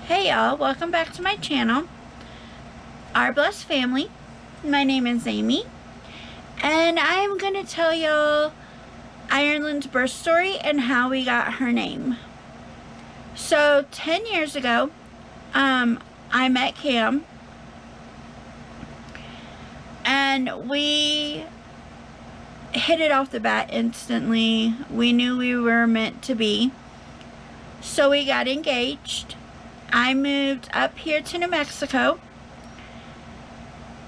Hey y'all, welcome back to my channel, Our Blessed Family. My name is Amy, and I am going to tell y'all Irelyn's birth story and how we got her name. So, 10 years ago, I met Cam, and we hit it off the bat instantly. We knew we were meant to be, so we got engaged. I moved up here to New Mexico,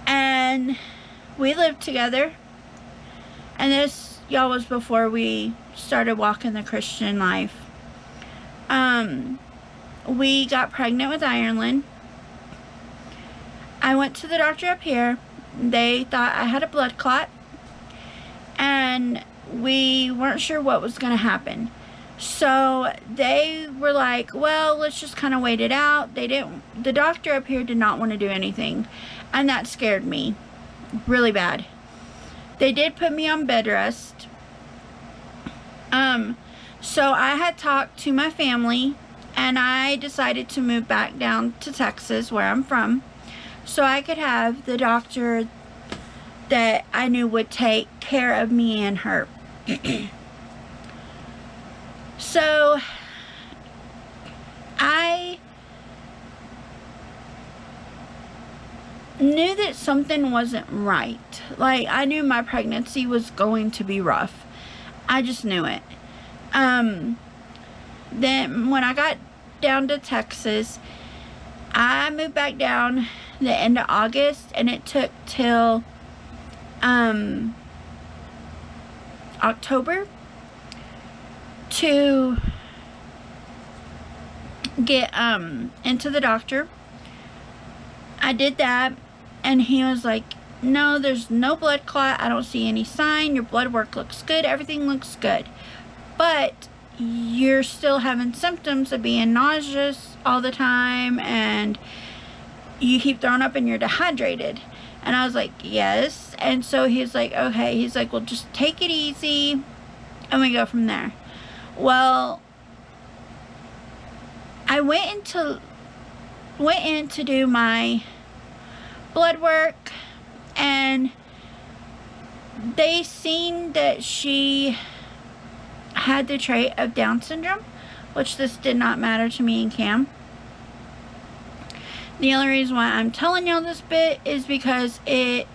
and we lived together. And this, y'all, was before we started walking the Christian life. We got pregnant with Irelyn. I went to the doctor up here. They thought I had a blood clot, and we weren't sure what was going to happen. So they were like, well, let's just kind of wait it out. The doctor up here did not want to do anything, and that scared me really bad. They did put me on bed rest. So I had talked to my family, and I decided to move back down to Texas, where I'm from, so I could have the doctor that I knew would take care of me and her. So, I knew that something wasn't right. Like, I knew my pregnancy was going to be rough. I just knew it. Then, when I got down to Texas, I moved back down the end of August, and it took till, October to get into the doctor. I did that, and he was like, no, there's no blood clot. I don't see any sign. Your blood work looks good. Everything looks good. But you're still having symptoms of being nauseous all the time, and you keep throwing up, and you're dehydrated. And I was like, yes. And so he's like, okay. He's like, well, just take it easy, and we go from there. Well, I went in to do my blood work, and they seen that she had the trait of Down syndrome, which this did not matter to me and Cam. The only reason why I'm telling y'all this bit is because it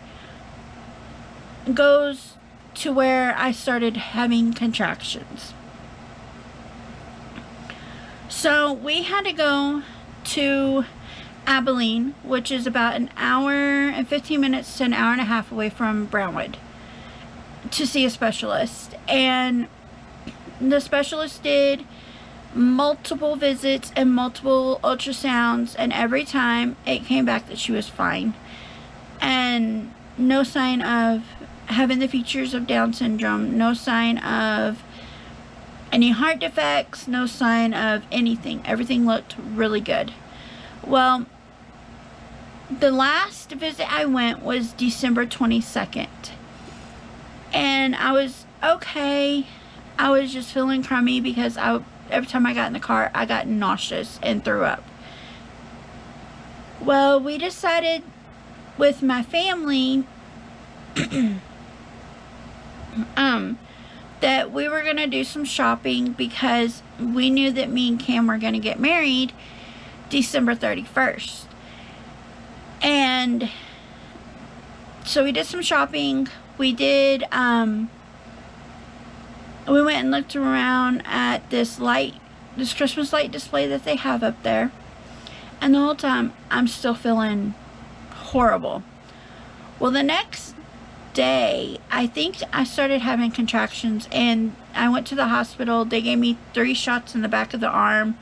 goes to where I started having contractions. So we had to go to Abilene, which is about an hour and 15 minutes to an hour and a half away from Brownwood, to see a specialist. And the specialist did multiple visits and multiple ultrasounds, and every time it came back that she was fine, and no sign of having the features of Down syndrome, no sign of any heart defects, no sign of anything. Everything looked really good. Well, the last visit I went was December 22nd, and I was okay. I was just feeling crummy because every time I got in the car, I got nauseous and threw up. Well, we decided with my family that we were going to do some shopping, because we knew that me and Cam were going to get married December 31st. And so we did some shopping. We did, we went and looked around at this Christmas light display that they have up there. And the whole time, I'm still feeling horrible. Well, the next day, I think I started having contractions, and I went to the hospital. They gave me 3 shots in the back of the arm,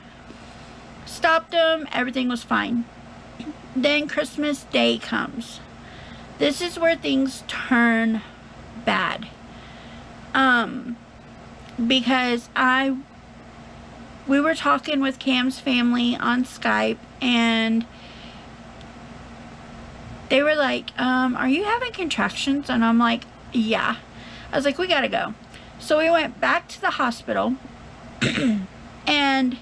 stopped them, everything was fine. Then Christmas Day comes. This is where things turn bad, because we were talking with Cam's family on Skype, and they were like, are you having contractions? And I'm like, yeah. I was like, we gotta go. So we went back to the hospital, and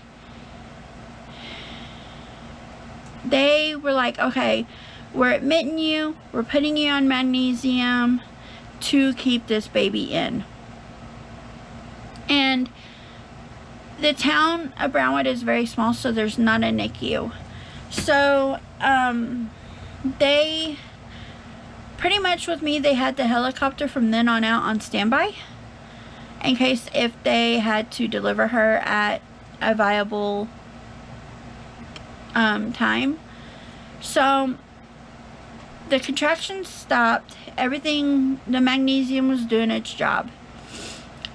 They were like, okay, we're admitting you, we're putting you on magnesium to keep this baby in. And the town of Brownwood is very small, so there's not a NICU. So, they, pretty much with me, they had the helicopter from then on out on standby, in case if they had to deliver her at a viable time. So, the contractions stopped, everything, the magnesium was doing its job.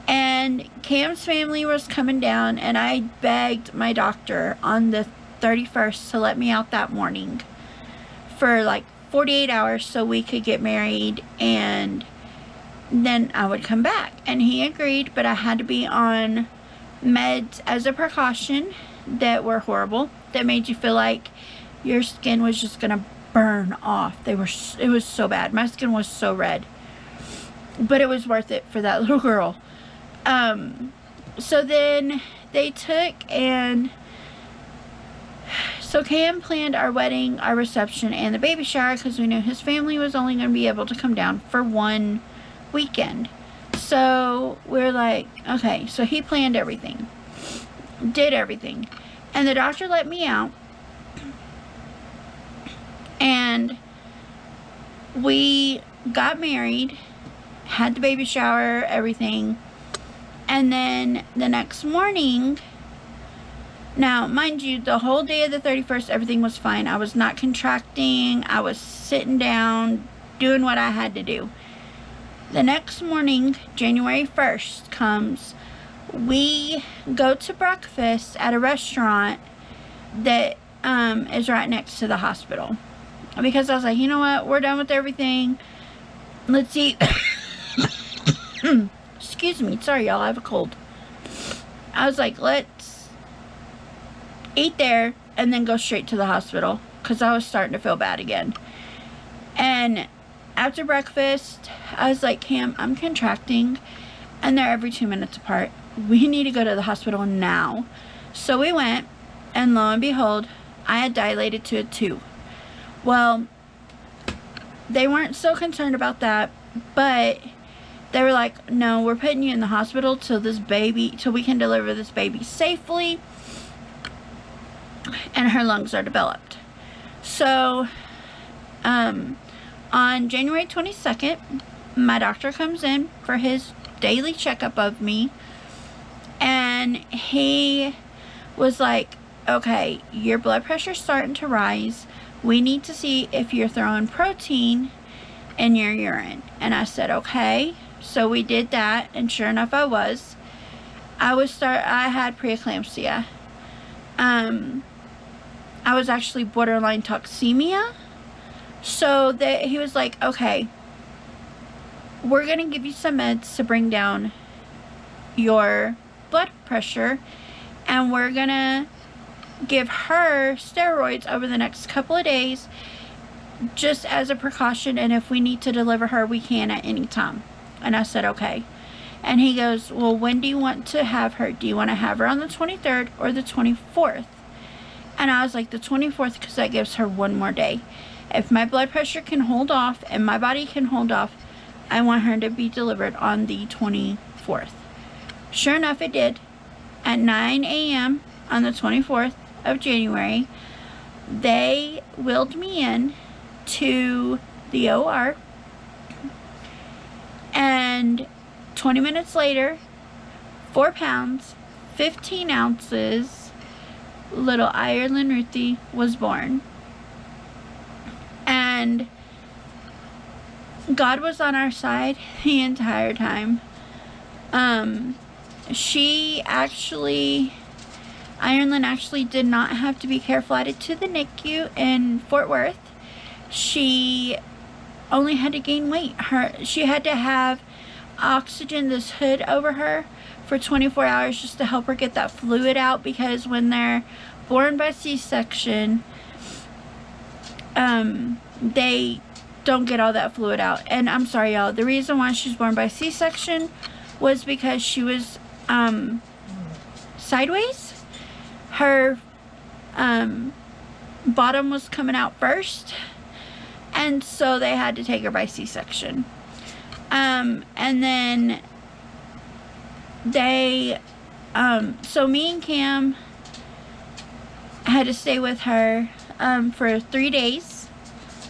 And Cam's family was coming down, and I begged my doctor on the 31st to let me out that morning for like 48 hours so we could get married, and then I would come back. And he agreed, but I had to be on meds as a precaution that were horrible, that made you feel like your skin was just gonna burn off. It was so bad. My skin was so red, but it was worth it for that little girl. So then they took, and so Cam planned our wedding, our reception, and the baby shower, because we knew his family was only going to be able to come down for one weekend. So we're like, okay, so he planned everything, did everything, and the doctor let me out, and we got married, had the baby shower, everything. And then the next morning, now mind you, the whole day of the 31st, everything was fine. I was not contracting. I was sitting down, doing what I had to do. The next morning, January 1st comes. We go to breakfast at a restaurant that is right next to the hospital. Because I was like, you know what? We're done with everything. Let's eat. Excuse me, sorry y'all, I have a cold. I was like, let's eat there and then go straight to the hospital, because I was starting to feel bad again. And after breakfast, I was like, Cam, I'm contracting, and they're every 2 minutes apart. We need to go to the hospital now. So we went, and lo and behold, I had dilated to a 2. Well, they weren't so concerned about that, but they were like, no, we're putting you in the hospital till we can deliver this baby safely, and her lungs are developed. So, on January 22nd, my doctor comes in for his daily checkup of me, and he was like, okay, your blood pressure's starting to rise. We need to see if you're throwing protein in your urine. And I said, okay. So we did that, and sure enough, I was. I had preeclampsia. I was actually borderline toxemia. So that he was like, okay, we're going to give you some meds to bring down your blood pressure, and we're going to give her steroids over the next couple of days just as a precaution, and if we need to deliver her, we can at any time. And I said, okay. And he goes, well, when do you want to have her? Do you want to have her on the 23rd or the 24th? And I was like, the 24th, because that gives her one more day. If my blood pressure can hold off and my body can hold off, I want her to be delivered on the 24th. Sure enough, it did. At 9 a.m. on the 24th of January, they wheeled me in to the OR. And 20 minutes later, 4 pounds, 15 ounces, little Irelyn Ruthie was born. And God was on our side the entire time. Irelyn actually did not have to be care flighted to the NICU in Fort Worth. She only had to gain weight. She had to have oxygen, this hood over her, for 24 hours just to help her get that fluid out, because when they're born by C-section, they don't get all that fluid out. And I'm sorry, y'all, the reason why she's born by C-section was because she was sideways. Her bottom was coming out first, and so they had to take her by C-section. And then they, so me and Cam had to stay with her for 3 days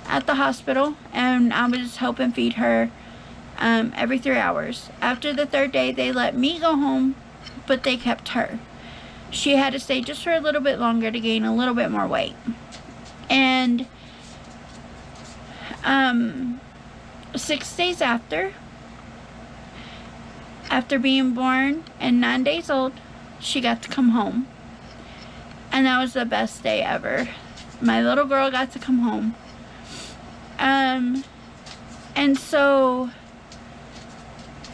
at the hospital, and I was helping feed her every 3 hours. After the 3rd day, they let me go home, but they kept her. She had to stay just for a little bit longer to gain a little bit more weight. And 6 days after being born and 9 days old, she got to come home. And that was the best day ever. My little girl got to come home. And so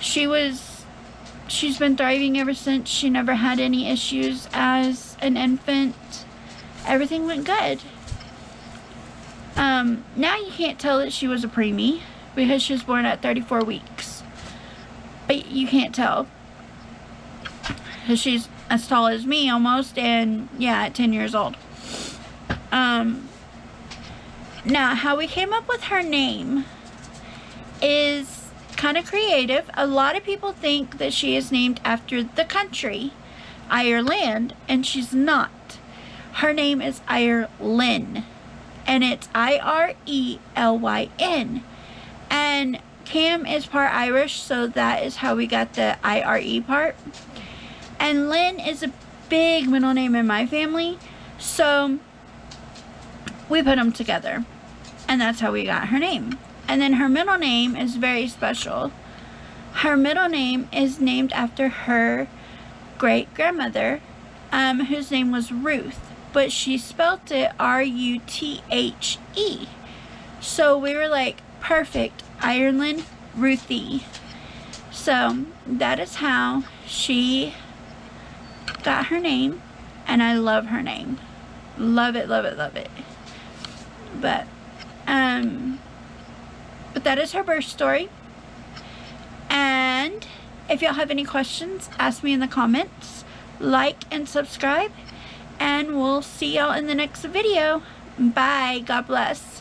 she's been thriving ever since. She never had any issues as an infant. Everything went good. Now you can't tell that she was a preemie because she was born at 34 weeks. But you can't tell. Because she's as tall as me almost, and yeah, at 10 years old. Now, how we came up with her name is kind of creative. A lot of people think that she is named after the country, Ireland, and she's not. Her name is Irelyn, and it's I-R-E-L-Y-N. And Cam is part Irish, so that is how we got the I-R-E part. And Lynn is a big middle name in my family, so we put them together, and that's how we got her name. And then her middle name is very special. Her middle name is named after her great-grandmother, whose name was Ruth, but she spelt it R-U-T-H-E. So we were like, perfect, Ireland Ruthie. So that is how she got her name, and I love her name. Love it, love it, love it. But that is her birth story. And if y'all have any questions, ask me in the comments. Like and subscribe, and we'll see y'all in the next video. Bye. God bless.